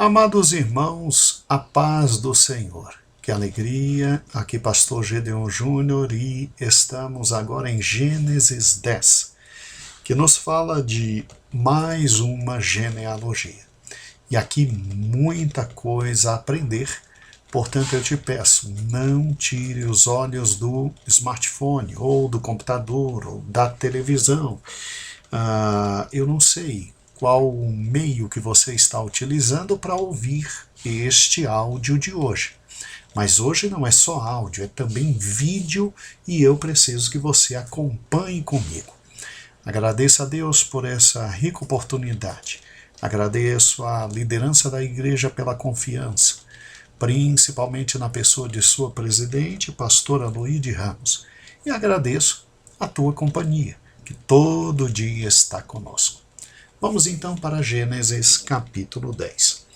Amados irmãos, a paz do Senhor. Que alegria, aqui Pastor Gedeon Júnior e estamos agora em Gênesis 10, que nos fala de mais uma genealogia. E aqui muita coisa a aprender, portanto eu te peço, não tire os olhos do smartphone, ou do computador, ou da televisão. Eu não sei qual o meio que você está utilizando para ouvir este áudio de hoje. Mas hoje não é só áudio, é também vídeo e eu preciso que você acompanhe comigo. Agradeço a Deus por essa rica oportunidade. Agradeço a liderança da igreja pela confiança, principalmente na pessoa de sua presidente, pastora Luíde Ramos. E agradeço a tua companhia, que todo dia está conosco. Vamos então para Gênesis capítulo 10.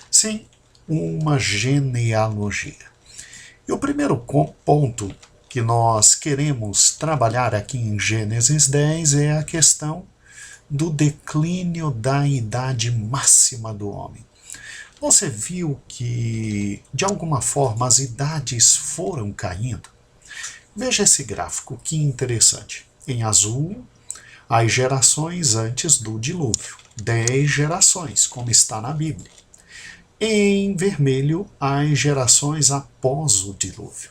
Sim, uma genealogia. E o primeiro ponto que nós queremos trabalhar aqui em Gênesis 10 é a questão do declínio da idade máxima do homem. Você viu que, de alguma forma, as idades foram caindo? Veja esse gráfico, que interessante. Em azul, as gerações antes do dilúvio, 10 gerações, como está na Bíblia. Em vermelho, as gerações após o dilúvio.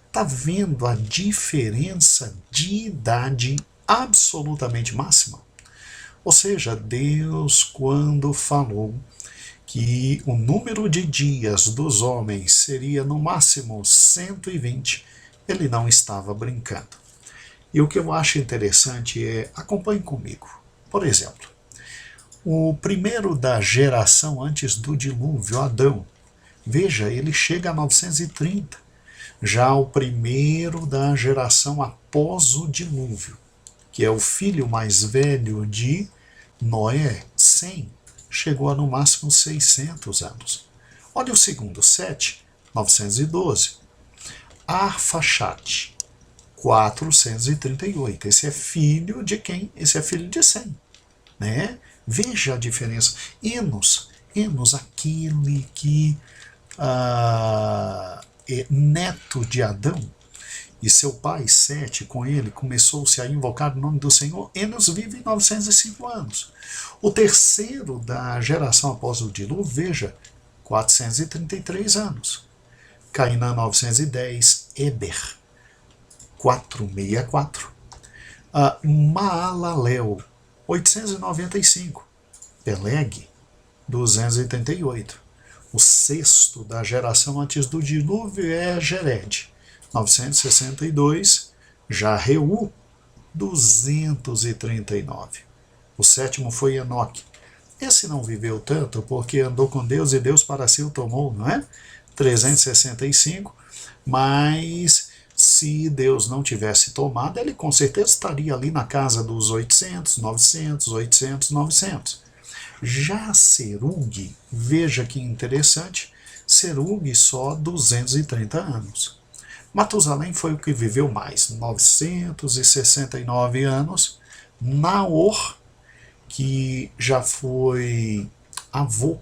Está vendo a diferença de idade absolutamente máxima? Ou seja, Deus, quando falou que o número de dias dos homens seria no máximo 120, ele não estava brincando. E o que eu acho interessante é, acompanhe comigo. Por exemplo, o primeiro da geração antes do dilúvio, Adão, veja, ele chega a 930. Já o primeiro da geração após o dilúvio, que é o filho mais velho de Noé, Sem, chegou a no máximo 600 anos. Olha o segundo, Sete, 912. Arfaxade, 438. Esse é filho de quem? Esse é filho de Sem, né? Veja a diferença. Enos, aquele que é neto de Adão, e seu pai, Sete, com ele, começou-se a invocar o nome do Senhor. Enos vive 905 anos. O terceiro da geração após o dilúvio, veja, 433 anos. Cainã, 910. Eber, 464. Maalalel, 895. Peleg, 288. O sexto da geração antes do dilúvio é Jered, 962. Já Reu, 239. O sétimo foi Enoque. Esse não viveu tanto porque andou com Deus e Deus para si o tomou, não é? 365. Mas se Deus não tivesse tomado, ele com certeza estaria ali na casa dos 800, 900, 800, 900. Já Serug, veja que interessante, Serug só 230 anos. Matusalém foi o que viveu mais, 969 anos. Naor, que já foi avô,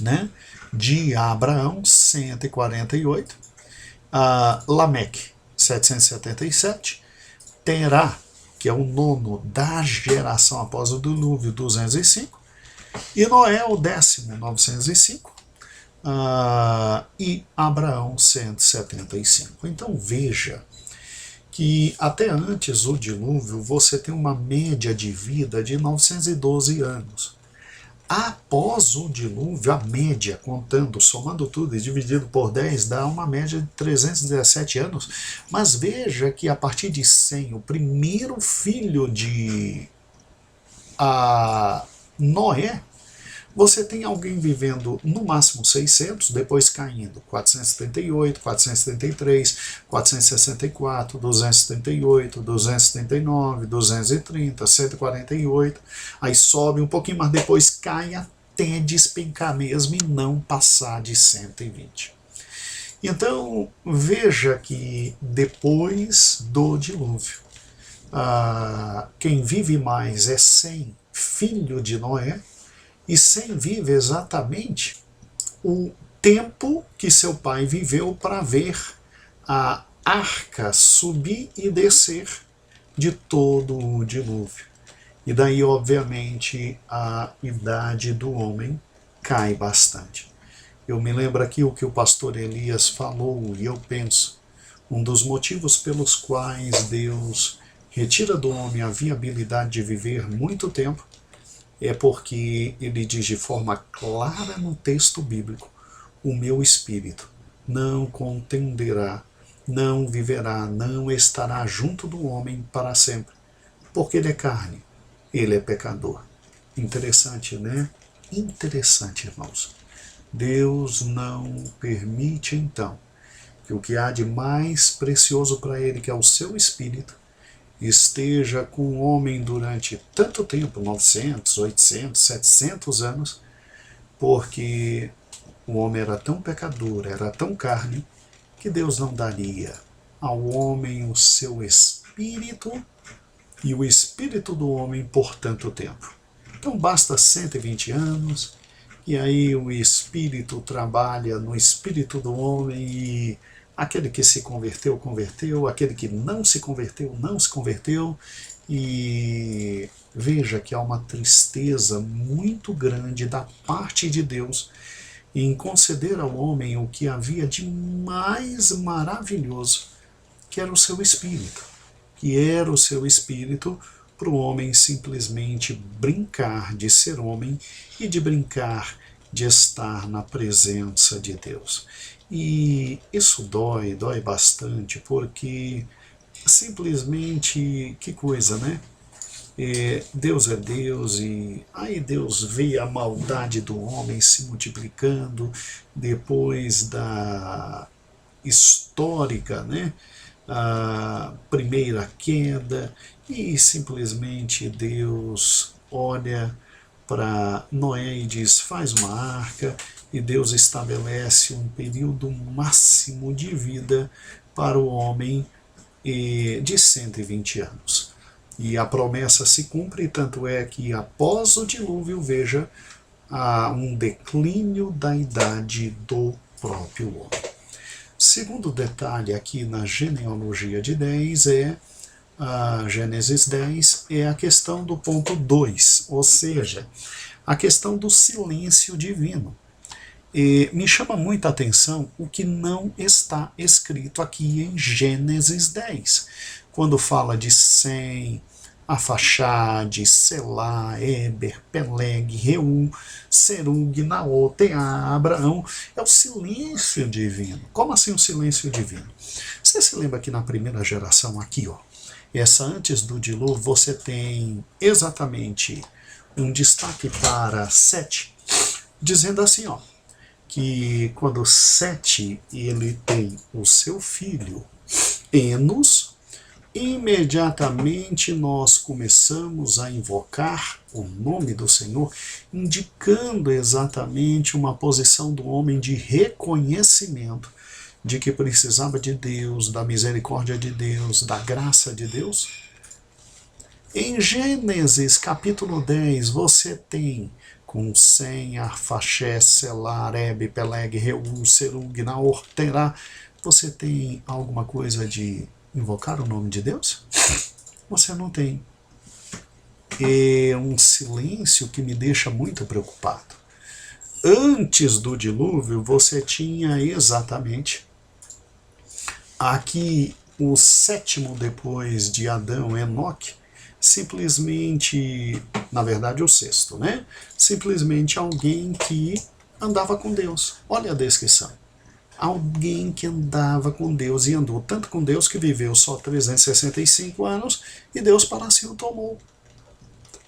né, de Abraão, 148. Lameque, 777. Terá, que é o nono da geração após o dilúvio, 205. E Noé, o 10º, 905. E Abraão, 175. Então veja que até antes do dilúvio você tem uma média de vida de 912 anos. Após o dilúvio, a média, contando, somando tudo e dividido por 10, dá uma média de 317 anos. Mas veja que a partir de 100, o primeiro filho de Noé, você tem alguém vivendo no máximo 600, depois caindo 478, 473, 464, 278, 279, 230, 148, aí sobe um pouquinho, mas depois cai até despencar mesmo e não passar de 120. Então, veja que depois do dilúvio, quem vive mais é Sem, filho de Noé, E Sem vive exatamente o tempo que seu pai viveu para ver a arca subir e descer de todo o dilúvio. E daí, obviamente, a idade do homem cai bastante. Eu me lembro aqui o que o pastor Elias falou, e eu penso, um dos motivos pelos quais Deus retira do homem a viabilidade de viver muito tempo é porque ele diz de forma clara no texto bíblico: o meu espírito não contenderá, não viverá, não estará junto do homem para sempre, porque ele é carne, ele é pecador. Interessante, né? Interessante, irmãos. Deus não permite, então, que o que há de mais precioso para ele, que é o seu espírito, esteja com o homem durante tanto tempo, 900, 800, 700 anos, porque o homem era tão pecador, era tão carne, que Deus não daria ao homem o seu espírito e o espírito do homem por tanto tempo. Então basta 120 anos, e aí o espírito trabalha no espírito do homem, e aquele que se converteu, converteu, aquele que não se converteu, não se converteu, e veja que há uma tristeza muito grande da parte de Deus em conceder ao homem o que havia de mais maravilhoso, que era o seu espírito, para o homem simplesmente brincar de ser homem e de brincar de estar na presença de Deus. E isso dói bastante, porque simplesmente, que coisa, né? Deus é Deus, e aí Deus vê a maldade do homem se multiplicando depois da histórica, né? A primeira queda, e simplesmente Deus olha para Noé e diz: faz uma arca, e Deus estabelece um período máximo de vida para o homem de 120 anos. E a promessa se cumpre, tanto é que após o dilúvio, veja, há um declínio da idade do próprio homem. Segundo detalhe aqui na genealogia de 10 a Gênesis 10, é a questão do ponto 2, ou seja, a questão do silêncio divino. E me chama muita atenção o que não está escrito aqui em Gênesis 10, quando fala de Sem, Afaxade, Selá, Éber, Peleg, Reu, Serug, Naô, Teá, Abraão. É o silêncio divino. Como assim o silêncio divino? Você se lembra que na primeira geração aqui, ó, essa antes do dilúvio, você tem exatamente um destaque para Sete, dizendo assim, ó, que quando Sete ele tem o seu filho Enos, imediatamente nós começamos a invocar o nome do Senhor, indicando exatamente uma posição do homem de reconhecimento de que precisava de Deus, da misericórdia de Deus, da graça de Deus. Em Gênesis capítulo 10, você tem com Sem, Arfaxé, Selá, Rebe, Peleg, Reu, Serug, Naor, Terá, você tem alguma coisa de invocar o nome de Deus? Você não tem. É um silêncio que me deixa muito preocupado. Antes do dilúvio, você tinha exatamente aqui o sétimo depois de Adão, Enoque, simplesmente, na verdade o sexto, né? Simplesmente alguém que andava com Deus. Olha a descrição. Alguém que andava com Deus, e andou tanto com Deus que viveu só 365 anos e Deus para si o tomou.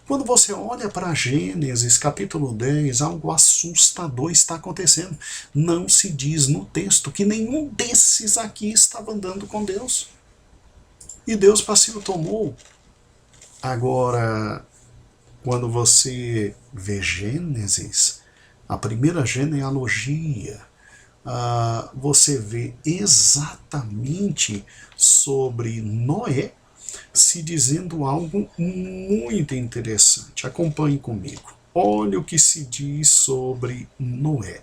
Quando você olha para Gênesis capítulo 10, algo assustador está acontecendo. Não se diz no texto que nenhum desses aqui estava andando com Deus. E Deus para si o tomou. Agora, quando você vê Gênesis, a primeira genealogia, você vê exatamente sobre Noé se dizendo algo muito interessante. Acompanhe comigo. olha o que se diz sobre Noé.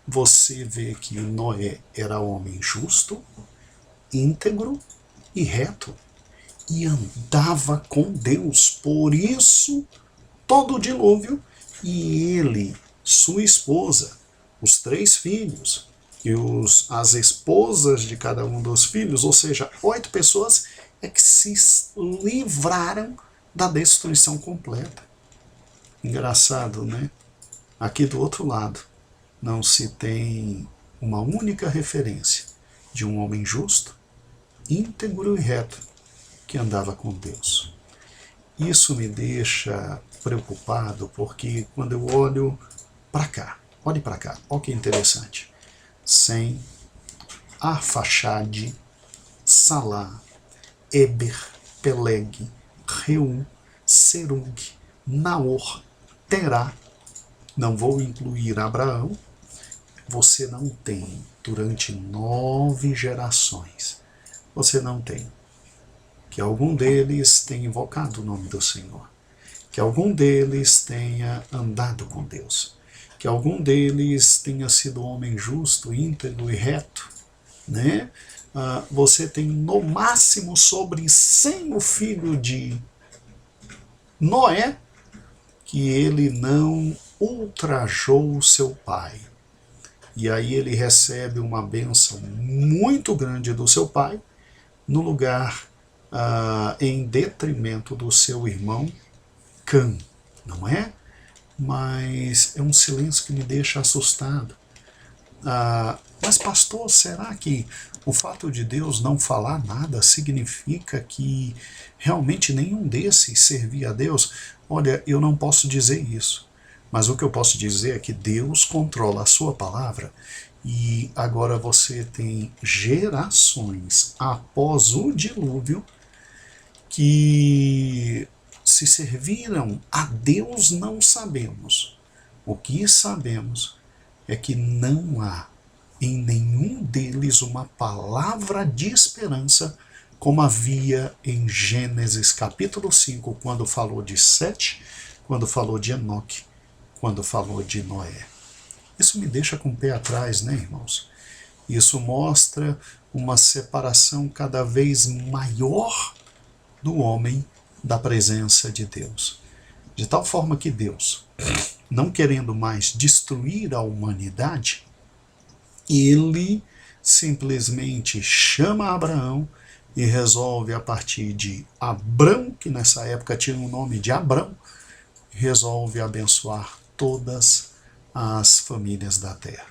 Você vê que Noé era homem justo, íntegro e reto, e andava com Deus. Por isso, todo o dilúvio, e ele, sua esposa, os 3 filhos, e as esposas de cada um dos filhos, ou seja, 8 pessoas, é que se livraram da destruição completa. Engraçado, né? Aqui do outro lado, não se tem uma única referência de um homem justo, íntegro e reto, que andava com Deus. Isso me deixa preocupado, porque quando eu olho para cá, olhe para cá, olha que interessante. Sem, Arfaxade, Salá, Eber, Peleg, Reu, Serug, Naor, Terá, não vou incluir Abraão, você não tem, durante 9 gerações, você não tem que algum deles tenha invocado o nome do Senhor, que algum deles tenha andado com Deus, que algum deles tenha sido homem justo, íntegro e reto, né? Você tem no máximo sobre 100 o filho de Noé, que ele não ultrajou seu pai. E aí ele recebe uma bênção muito grande do seu pai, no lugar, em detrimento do seu irmão Cã, não é? Mas é um silêncio que me deixa assustado. Mas pastor, será que o fato de Deus não falar nada significa que realmente nenhum desses servia a Deus? Olha, eu não posso dizer isso. Mas o que eu posso dizer é que Deus controla a sua palavra, e agora você tem gerações após o dilúvio que se serviram a Deus, não sabemos. O que sabemos é que não há em nenhum deles uma palavra de esperança, como havia em Gênesis capítulo 5, quando falou de Sete, quando falou de Enoque, quando falou de Noé. Isso me deixa com o pé atrás, né, irmãos? Isso mostra uma separação cada vez maior do homem da presença de Deus. De tal forma que Deus, não querendo mais destruir a humanidade, ele simplesmente chama Abraão e resolve, a partir de Abrão, que nessa época tinha o nome de Abrão, resolve abençoar todas as famílias da terra.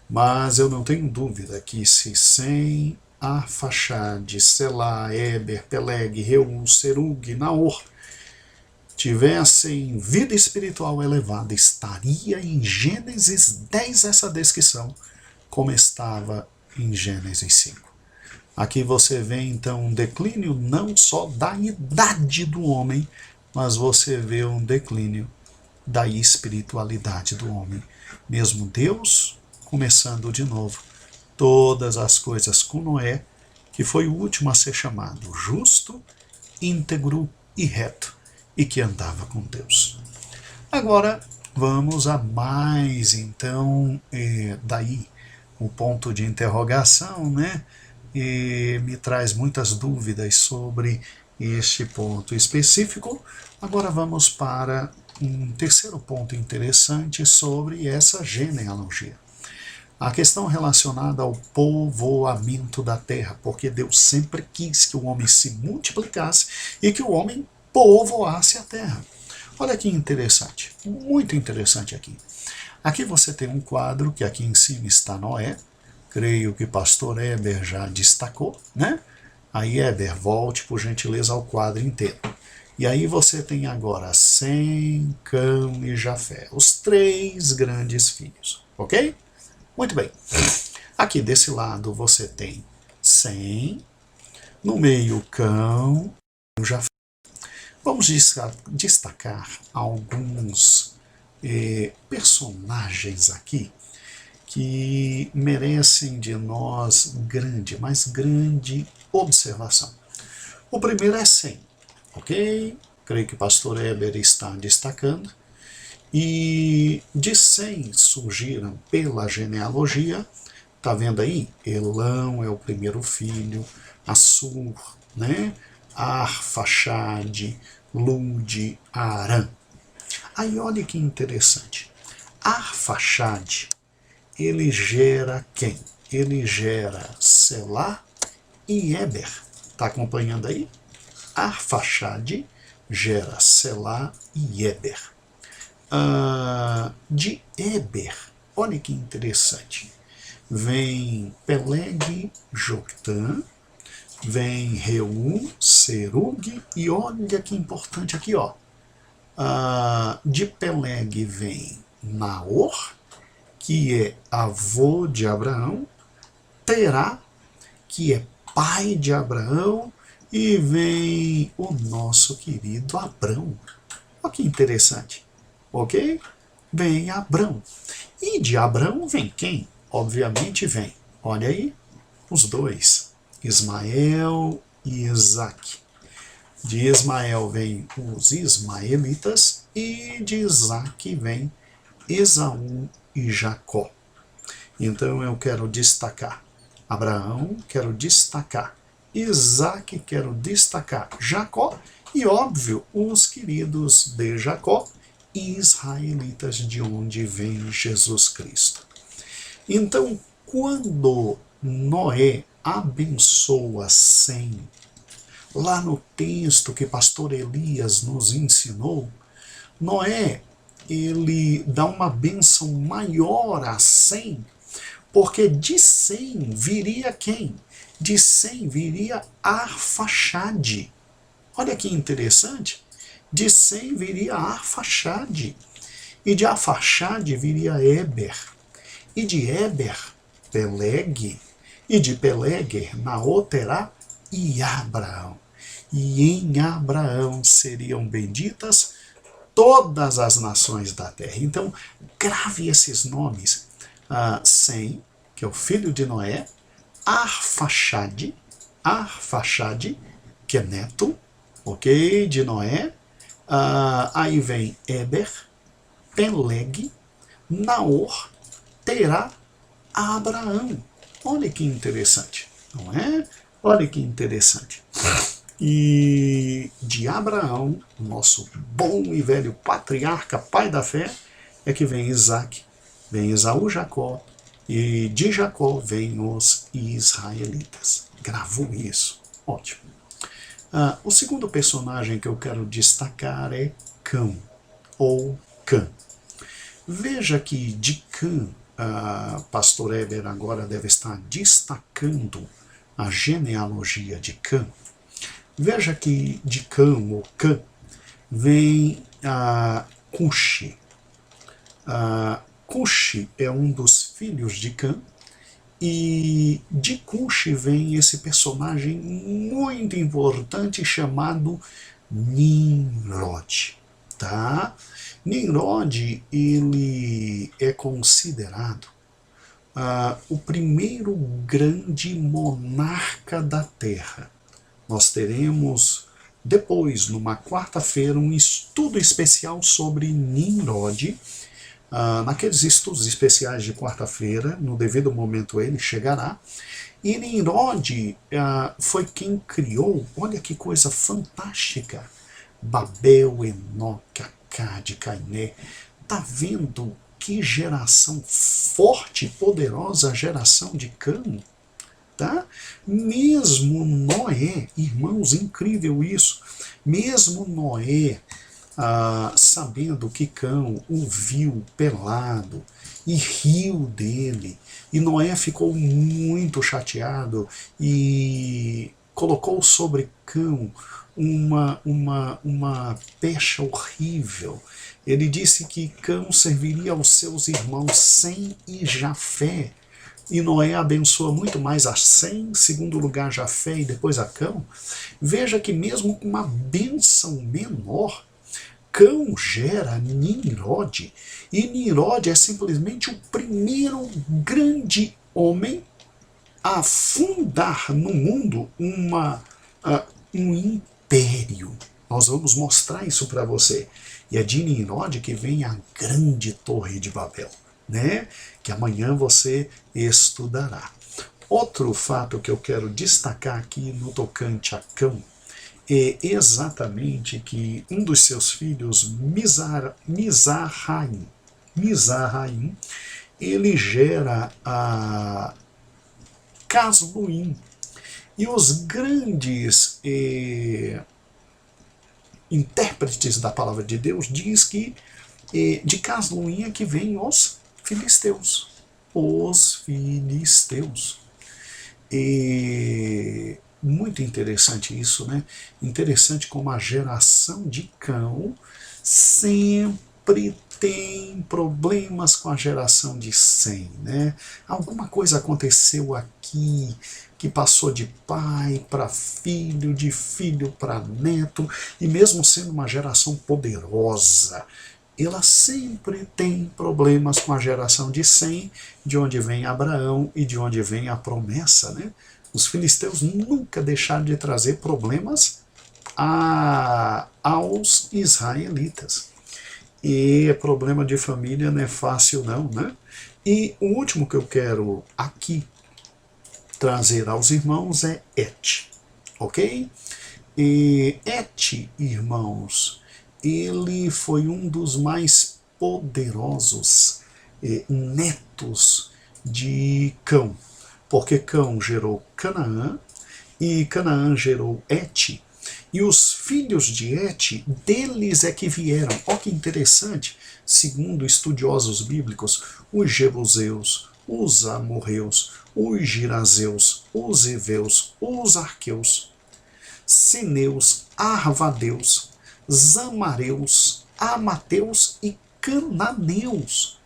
Mas eu não tenho dúvida que se sem Arfaxade, Selá, Eber, Peleg, Reu, Serug, Naor tivessem vida espiritual elevada, estaria em Gênesis 10 essa descrição, como estava em Gênesis 5. Aqui você vê então um declínio não só da idade do homem, mas você vê um declínio da espiritualidade do homem. Mesmo Deus começando de novo todas as coisas com Noé, que foi o último a ser chamado justo, íntegro e reto, e que andava com Deus. Agora vamos a mais, então, daí o ponto de interrogação, né? E me traz muitas dúvidas sobre este ponto específico. Agora vamos para um terceiro ponto interessante sobre essa genealogia. A questão relacionada ao povoamento da terra, porque Deus sempre quis que o homem se multiplicasse e que o homem povoasse a terra. Olha que interessante, muito interessante aqui. Aqui você tem um quadro que aqui em cima está Noé, creio que pastor Eber já destacou, né? Aí Eber, volte por gentileza ao quadro inteiro. E aí você tem agora Sem, Cão e Jafé, os 3 grandes filhos, ok? Muito bem. Aqui desse lado você tem Sem, no meio Cão e Jafé. Vamos destacar alguns personagens aqui que merecem de nós grande observação. O primeiro é Sem, ok? creio que o pastor Heber está destacando, e de Sem surgiram pela genealogia, tá vendo aí? Elão é o primeiro filho, Assur, né? Arfaxade, Lude, Arã. Aí olha que interessante. Arfaxade, ele gera quem? Ele gera Selá e Eber. Está acompanhando aí? Arfaxade gera Selá e Eber. De Eber, olha que interessante. Vem Peleg, Joctã, vem Reu, Serug, e olha que importante aqui, ó. De Peleg vem Naor, que é avô de Abraão, Terá, que é pai de Abraão, e vem o nosso querido Abrão. Olha que interessante, ok? Vem Abrão. E de Abrão vem quem? Obviamente vem, olha aí, os dois, Ismael e Isaque. De Ismael vem os ismaelitas e de Isaque vem Esaú e Jacó. Então eu quero destacar Abraão, quero destacar Isaque, quero destacar Jacó e, óbvio, os queridos de Jacó e israelitas, de onde vem Jesus Cristo. Então, quando Noé abençoa Sem, lá no texto que pastor Elias nos ensinou, Noé, ele dá uma bênção maior a Sem, porque de Sem viria quem? De Sem viria Arfaxade. Olha que interessante. De Sem viria Arfaxade. E de Arfaxade viria Eber. E de Eber, Peleg. E de Peleg, Naor, Terá e Abraão. E em Abraão seriam benditas todas as nações da terra. Então, grave esses nomes. Sem, que é o filho de Noé, Arfaxade, que é neto, ok, de Noé. Aí vem Eber, Peleg, Naor, Terá, Abraão. Olha que interessante, não é? Olha que interessante. E de Abraão, nosso bom e velho patriarca, pai da fé, é que vem Isaque, vem Esaú, Jacó, e de Jacó vem os israelitas. Gravou isso? Ótimo. O segundo personagem que eu quero destacar é Cã, ou Cã. Veja que de Cã, pastor Heber agora deve estar destacando a genealogia de Cã. Veja que de Cã, ou Cã, vem Cuxi. Cuxi é um dos filhos de Cã, e de Cuxi vem esse personagem muito importante chamado Nimrod. Tá? Nimrod, ele é considerado o primeiro grande monarca da Terra. Nós teremos depois, numa quarta-feira, um estudo especial sobre Nimrod. Naqueles estudos especiais de quarta-feira, no devido momento ele chegará. E Nimrod foi quem criou, olha que coisa fantástica, Babel, Enoque, Acade, Cainé. Tá vendo que geração forte e poderosa a geração de Cã? Tá? Mesmo Noé, irmãos, incrível isso, mesmo Noé, sabendo que Cã o viu pelado e riu dele, e Noé ficou muito chateado e colocou sobre Cã uma pecha horrível. Ele disse que Cã serviria aos seus irmãos Sem e Jafé, e Noé abençoa muito mais a Sem, em segundo lugar Jafé e depois a Cã. Veja que mesmo com uma bênção menor, Cã gera Nimrod, e Nimrod é simplesmente o primeiro grande homem a fundar no mundo um império. Nós vamos mostrar isso para você. E é de Nimrod que vem a grande torre de Babel, né? Que amanhã você estudará. Outro fato que eu quero destacar aqui no tocante a Cão é exatamente que um dos seus filhos, Mizarraim, ele gera a Casluim. E os grandes intérpretes da palavra de Deus diz que de Casluim é que vêm os filisteus. Os filisteus. E muito interessante isso, né? Interessante como a geração de Cão sempre tem problemas com a geração de Sem, né? Alguma coisa aconteceu aqui que passou de pai para filho, de filho para neto, e mesmo sendo uma geração poderosa, ela sempre tem problemas com a geração de Sem, de onde vem Abraão e de onde vem a promessa, né? Os filisteus nunca deixaram de trazer problemas aos israelitas. E problema de família não é fácil não, né? E o último que eu quero aqui trazer aos irmãos é Et, ok? E Et, irmãos, ele foi um dos mais poderosos netos de Cão, porque Cão gerou Canaã, e Canaã gerou Et, e os filhos de Et, deles é que vieram, olha que interessante, segundo estudiosos bíblicos, os Jebuseus, os Amorreus, os Girazeus, os Eveus, os Arqueus, Sineus, Arvadeus, Zamareus, Amateus e Cananeus.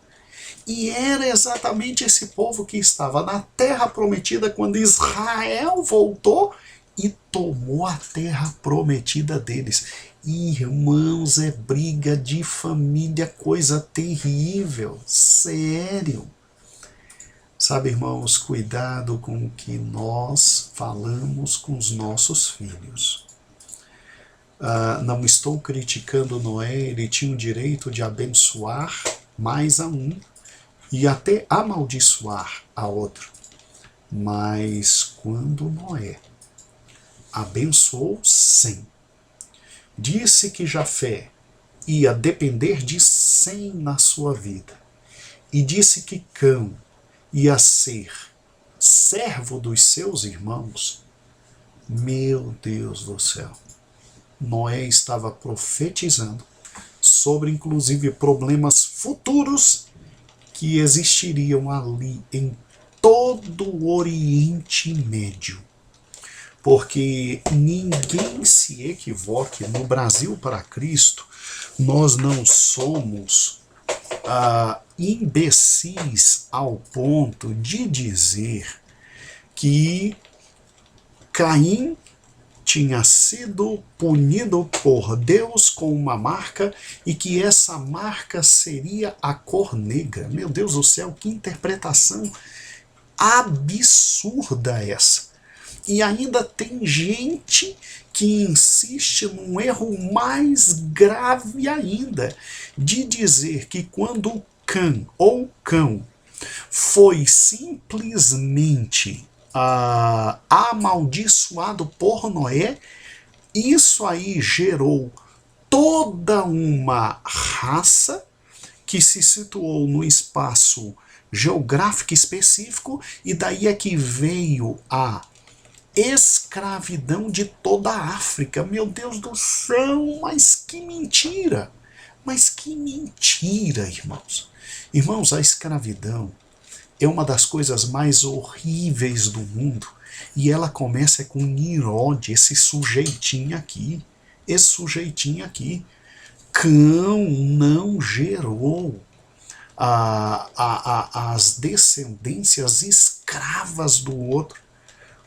E era exatamente esse povo que estava na terra prometida quando Israel voltou e tomou a terra prometida deles. Irmãos, é briga de família, coisa terrível, sério. Sabe, irmãos, cuidado com o que nós falamos com os nossos filhos. Não estou criticando Noé, ele tinha o direito de abençoar mais a um e até amaldiçoar a outro. Mas quando Noé abençoou Sem, disse que Jafé ia depender de Sem na sua vida, e disse que Cão ia ser servo dos seus irmãos, meu Deus do céu, Noé estava profetizando sobre inclusive problemas futuros que existiriam ali em todo o Oriente Médio. Porque ninguém se equivoque, no Brasil para Cristo, nós não somos imbecis ao ponto de dizer que Caim tinha sido punido por Deus com uma marca e que essa marca seria a cor negra. Meu Deus do céu, que interpretação absurda essa! E ainda tem gente que insiste num erro mais grave ainda, de dizer que quando Cã ou Cão foi simplesmente amaldiçoado por Noé, isso aí gerou toda uma raça que se situou no espaço geográfico específico, e daí é que veio a escravidão de toda a África. Meu Deus do céu, mas que mentira! Mas que mentira, irmãos! Irmãos, a escravidão é uma das coisas mais horríveis do mundo. E ela começa com Nimrod, esse sujeitinho aqui. Esse sujeitinho aqui. Cão não gerou as descendências escravas do outro.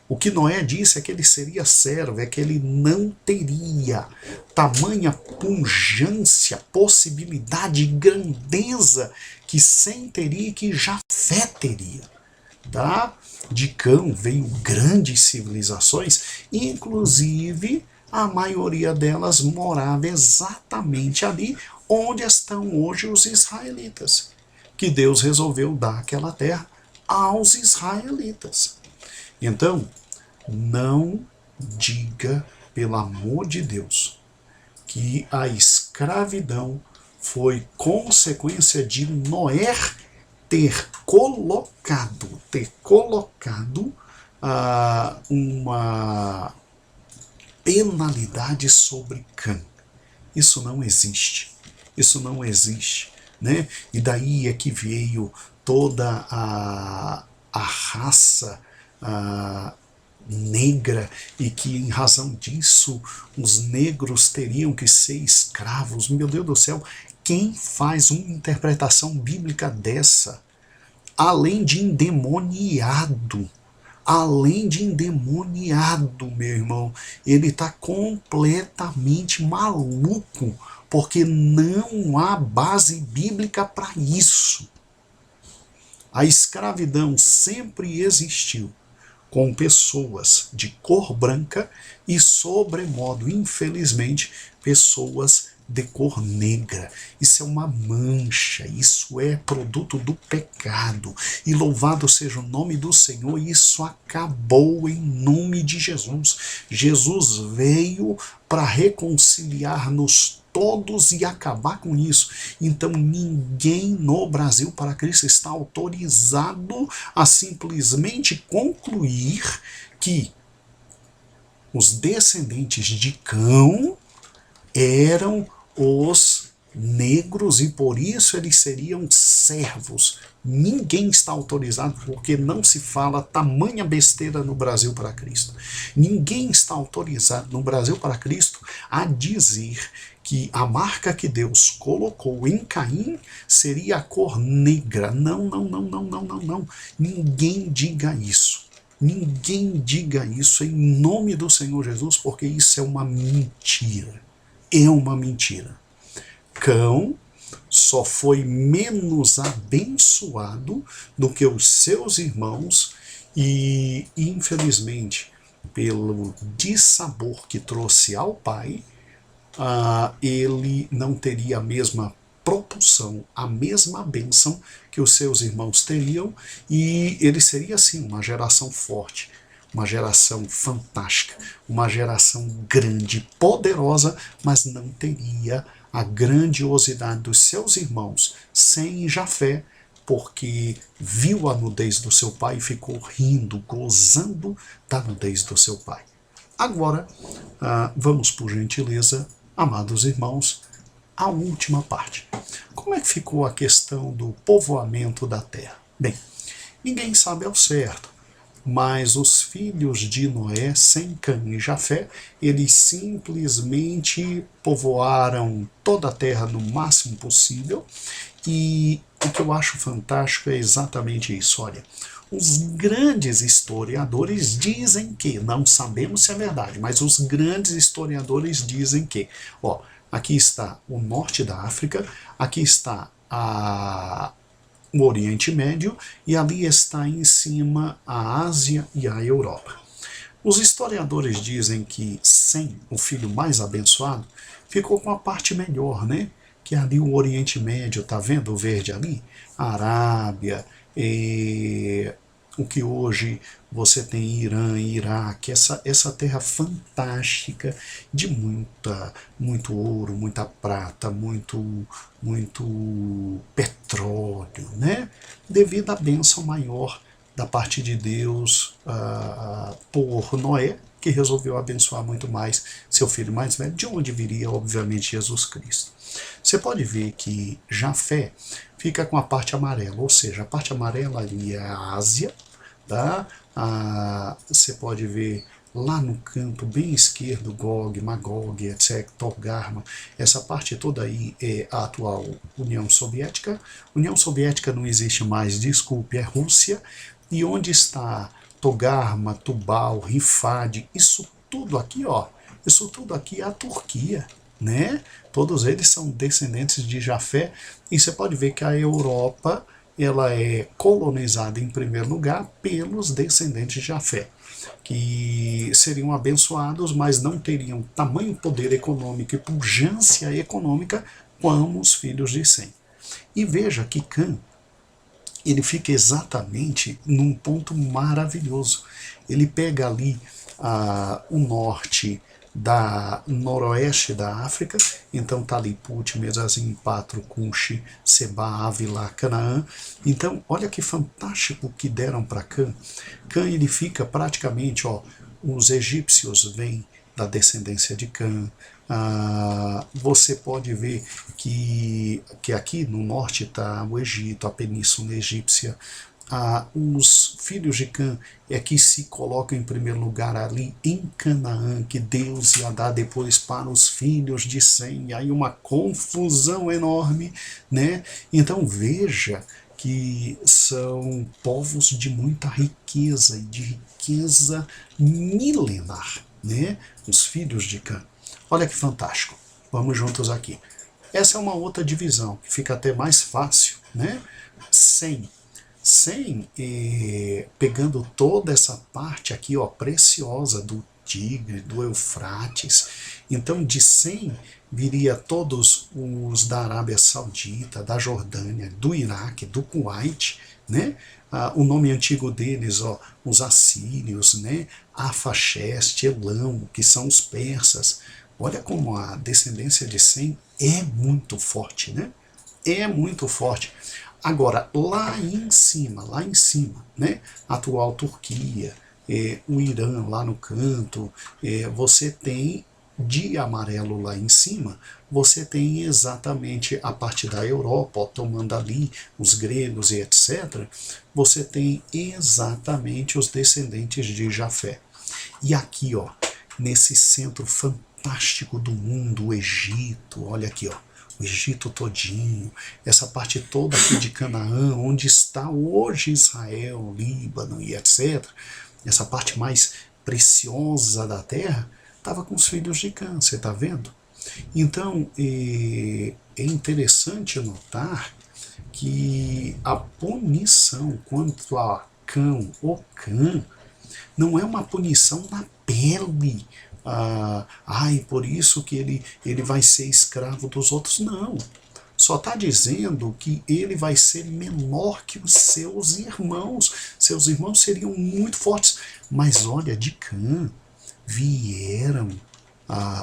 O que Noé disse é que ele seria servo, é que ele não teria tamanha pujança, possibilidade, grandeza que Sem teria e que Jafé teria. Tá? De Cão veio grandes civilizações, inclusive a maioria delas morava exatamente ali onde estão hoje os israelitas, que Deus resolveu dar aquela terra aos israelitas. Então, não diga, pelo amor de Deus, que a escravidão foi consequência de Noé ter colocado uma penalidade sobre Cã. Isso não existe. Isso não existe. Né? E daí é que veio toda a raça negra, e que em razão disso os negros teriam que ser escravos. Meu Deus do céu, quem faz uma interpretação bíblica dessa, além de endemoniado, meu irmão, ele está completamente maluco, porque não há base bíblica para isso. A escravidão sempre existiu com pessoas de cor branca e, sobremodo, infelizmente, pessoas de cor negra. Isso é uma mancha, isso é produto do pecado. E louvado seja o nome do Senhor, isso acabou em nome de Jesus. Jesus veio para reconciliar-nos todos e acabar com isso. Então ninguém no Brasil para Cristo está autorizado a simplesmente concluir que os descendentes de Cão eram os negros e por isso eles seriam servos. Ninguém está autorizado, porque não se fala tamanha besteira no Brasil para Cristo. Ninguém está autorizado no Brasil para Cristo a dizer que a marca que Deus colocou em Caim seria a cor negra. Não. Ninguém diga isso. Ninguém diga isso em nome do Senhor Jesus, porque isso é uma mentira. É uma mentira. Cão só foi menos abençoado do que os seus irmãos e, infelizmente, pelo dissabor que trouxe ao pai, ele não teria a mesma propulsão, a mesma bênção que os seus irmãos teriam, e ele seria, sim, uma geração forte, uma geração fantástica, uma geração grande, poderosa, mas não teria a grandiosidade dos seus irmãos sem Jafé, porque viu a nudez do seu pai e ficou rindo, gozando da nudez do seu pai. Agora, vamos, por gentileza, amados irmãos, à última parte. Como é que ficou a questão do povoamento da terra? Bem, ninguém sabe ao certo, mas os filhos de Noé, Sem, Cã e Jafé, eles simplesmente povoaram toda a terra no máximo possível, e o que eu acho fantástico é exatamente isso. Olha, os grandes historiadores dizem que, não sabemos se é verdade, mas os grandes historiadores dizem que, aqui está o norte da África, aqui está o Oriente Médio, e ali está em cima a Ásia e a Europa. Os historiadores dizem que Sem, o filho mais abençoado, ficou com a parte melhor, né? Que é ali o Oriente Médio, tá vendo o verde ali? A Arábia, o que hoje você tem Irã e Iraque, essa terra fantástica de muito ouro, muita prata, muito petróleo, né? Devido à bênção maior da parte de Deus por Noé, que resolveu abençoar muito mais seu filho mais velho, de onde viria, obviamente, Jesus Cristo. Você pode ver que Jafé fica com a parte amarela, ou seja, a parte amarela ali é a Ásia, tá? Você pode ver lá no canto bem esquerdo, Gog, Magog, etc., Togarma, essa parte toda aí é a atual União Soviética. União Soviética não existe mais, desculpe, é Rússia. E onde está Togarma, Tubal, Rifad, isso tudo aqui, isso tudo aqui é a Turquia, né? Todos eles são descendentes de Jafé, e você pode ver que a Europa ela é colonizada em primeiro lugar pelos descendentes de Jafé. que seriam abençoados, mas não teriam tamanho poder econômico e pujança econômica como os filhos de Sem. E veja que Cã, ele fica exatamente num ponto maravilhoso. Ele pega ali o norte da noroeste da África, então tá ali Put, Mesazim, Patro, Cuxi, Seba, Ávila, Canaã. Então, olha que fantástico que deram para Cã. Cã, ele fica praticamente, ó, os egípcios vêm da descendência de Cã. Você pode ver que aqui no norte está o Egito, a Península Egípcia. Os filhos de Cã é que se colocam em primeiro lugar ali em Canaã, que Deus ia dar depois para os filhos de Sem, e aí uma confusão enorme, né? Então veja que são povos de muita riqueza e de riqueza milenar, né? Os filhos de Cã. Olha que fantástico. Vamos juntos aqui. Essa é uma outra divisão, que fica até mais fácil, né? Sem pegando toda essa parte aqui, ó, preciosa do Tigre, do Eufrates. Então, de Sem viria todos os da Arábia Saudita, da Jordânia, do Iraque, do Kuwait, né? O nome antigo deles, ó, os assírios, né? Afaxeste, Elam, que são os persas. Olha como a descendência de Sem é muito forte, né? É muito forte. Agora, lá em cima, né? Atual Turquia, o Irã lá no canto, você tem de amarelo lá em cima, você tem exatamente a parte da Europa, tomando ali os gregos e etc. Você tem exatamente os descendentes de Jafé. E aqui, ó, nesse centro fantástico do mundo, o Egito, olha aqui, ó, o Egito todinho, essa parte toda aqui de Canaã, onde está hoje Israel, Líbano e etc., essa parte mais preciosa da terra, estava com os filhos de Cã, você está vendo? Então, é interessante notar que a punição quanto a Cão ou Cã não é uma punição na pele. Por isso que ele vai ser escravo dos outros. Não. Só está dizendo que ele vai ser menor que os seus irmãos. Seus irmãos seriam muito fortes. Mas olha, de Cã vieram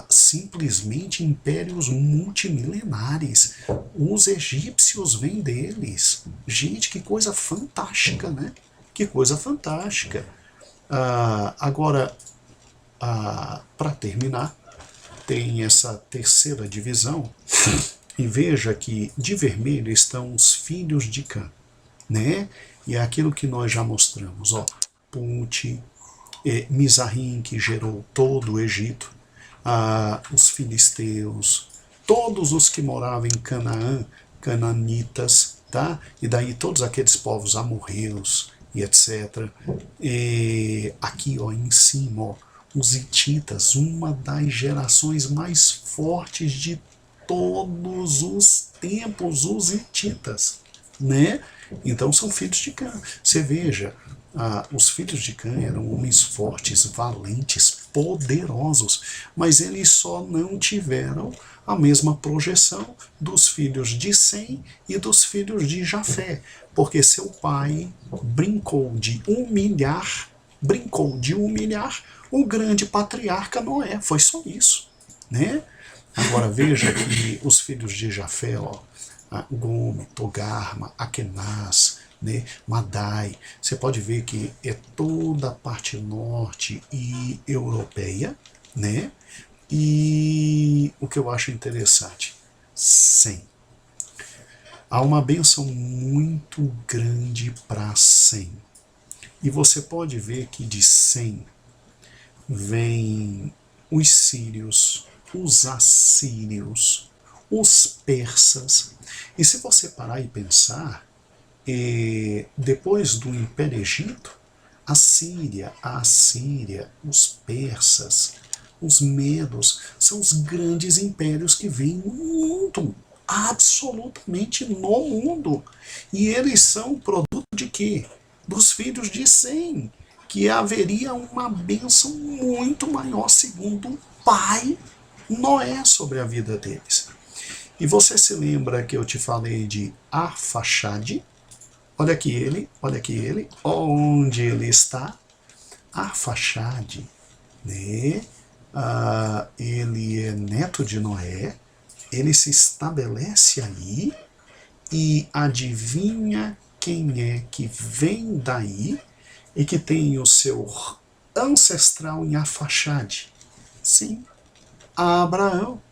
simplesmente impérios multimilenares. Os egípcios vêm deles. Gente, que coisa fantástica, né? Que coisa fantástica. Agora, para terminar, tem essa terceira divisão, e veja que de vermelho estão os filhos de Cã, né? E é aquilo que nós já mostramos, ó, Put, Mizraim, que gerou todo o Egito, os filisteus, todos os que moravam em Canaã, cananitas, tá? E daí todos aqueles povos amorreus e etc. Aqui, ó, em cima, ó, os hititas, uma das gerações mais fortes de todos os tempos, os hititas, né? Então são filhos de Cã. Você veja, os filhos de Cã eram homens fortes, valentes, poderosos, mas eles só não tiveram a mesma projeção dos filhos de Sem e dos filhos de Jafé, porque seu pai brincou de humilhar o grande patriarca Noé. Foi só isso, né? Agora veja que os filhos de Jafé, ó, Gome, Togarma, Akenaz, né, Madai, você pode ver que é toda a parte norte e europeia, né? E o que eu acho interessante, Sem. Há uma bênção muito grande para Sem. E você pode ver que de Sem vem os sírios, os assírios, os persas. E se você parar e pensar, depois do Império Egito, a Assíria, os persas, os medos, são os grandes impérios que vêm no mundo, absolutamente no mundo. E eles são produto de quê? Dos filhos de Sem. que haveria uma bênção muito maior, segundo o pai Noé, sobre a vida deles. E você se lembra que eu te falei de Arfaxade? Olha aqui ele, onde ele está? Arfaxade, né? Ele é neto de Noé, ele se estabelece aí, e adivinha quem é que vem daí e que tem o seu ancestral em Arfaxade? Sim, Abraão.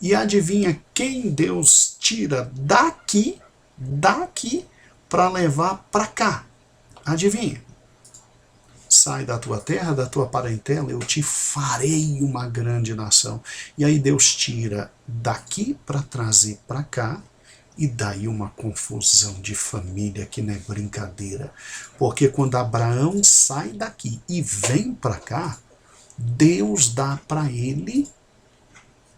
E adivinha quem Deus tira daqui para levar para cá? Adivinha? Sai da tua terra, da tua parentela, eu te farei uma grande nação. E aí Deus tira daqui para trazer para cá, e daí uma confusão de família que não é brincadeira. Porque quando Abraão sai daqui e vem para cá, Deus dá para ele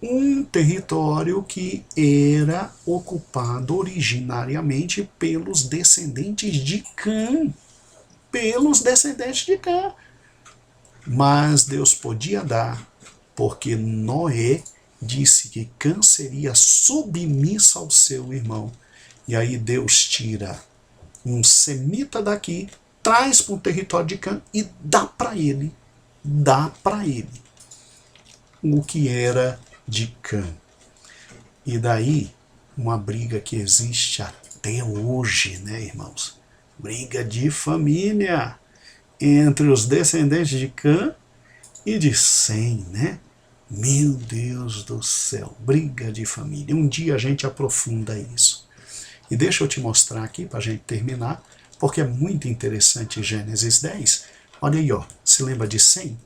um território que era ocupado originariamente pelos descendentes de Cã. Mas Deus podia dar, porque Noé disse que Cã seria submissa ao seu irmão. E aí Deus tira um semita daqui, traz para o território de Cã e dá para ele o que era de Cã. E daí uma briga que existe até hoje, né, irmãos? Briga de família entre os descendentes de Cã e de Sem, né? Meu Deus do céu, briga de família. Um dia a gente aprofunda isso. E deixa eu te mostrar aqui para a gente terminar, porque é muito interessante Gênesis 10. Olha aí, ó, se lembra de Sem?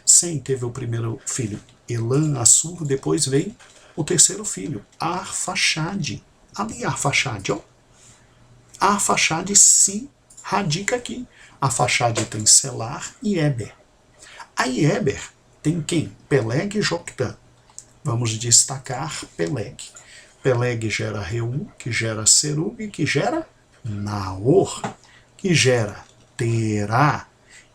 Sem teve o primeiro filho, Elã, Assur, depois veio o terceiro filho, Arfaxade. Ali Arfaxade, ó. Arfaxade se radica aqui. Arfaxade tem Selar e Éber. Aí Éber tem quem? Peleg e Joctã. Vamos destacar Peleg. Peleg gera Reu, que gera Serug, que gera Naor, que gera Terá.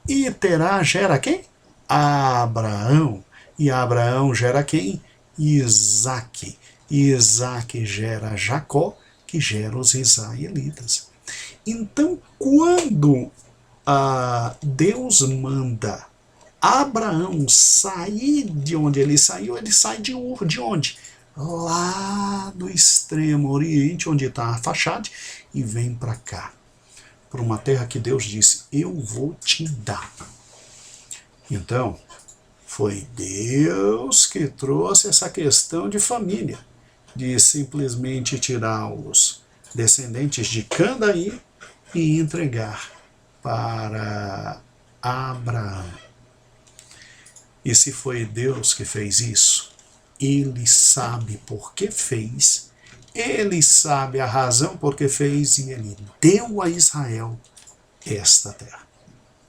E Terá gera quem? Abraão. E Abraão gera quem? Isaque. E Isaque gera Jacó, que gera os israelitas. Então, quando Deus manda Abraão sair de onde ele saiu, ele sai de Ur, de onde? Lá do extremo oriente, onde está Arfaxade, e vem para cá, para uma terra que Deus disse, eu vou te dar. Então, foi Deus que trouxe essa questão de família, de simplesmente tirar os descendentes de Cã daí e entregar para Abraão. E se foi Deus que fez isso, Ele sabe por que fez, Ele sabe a razão por que fez, e Ele deu a Israel esta terra.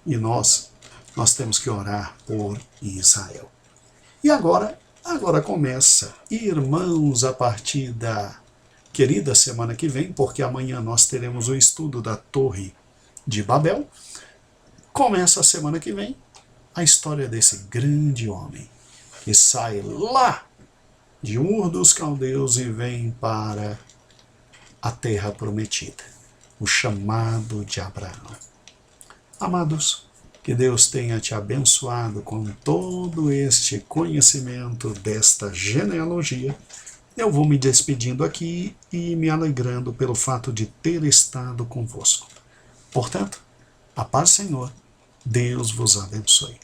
E nós temos que orar por Israel. E agora começa, irmãos, a partir da querida semana que vem, porque amanhã nós teremos o estudo da Torre de Babel. Começa a semana que vem a história desse grande homem que sai lá de Ur dos Caldeus e vem para a terra prometida, o chamado de Abraão. Amados, que Deus tenha te abençoado com todo este conhecimento desta genealogia. Eu vou me despedindo aqui e me alegrando pelo fato de ter estado convosco. Portanto, a paz do Senhor, Deus vos abençoe.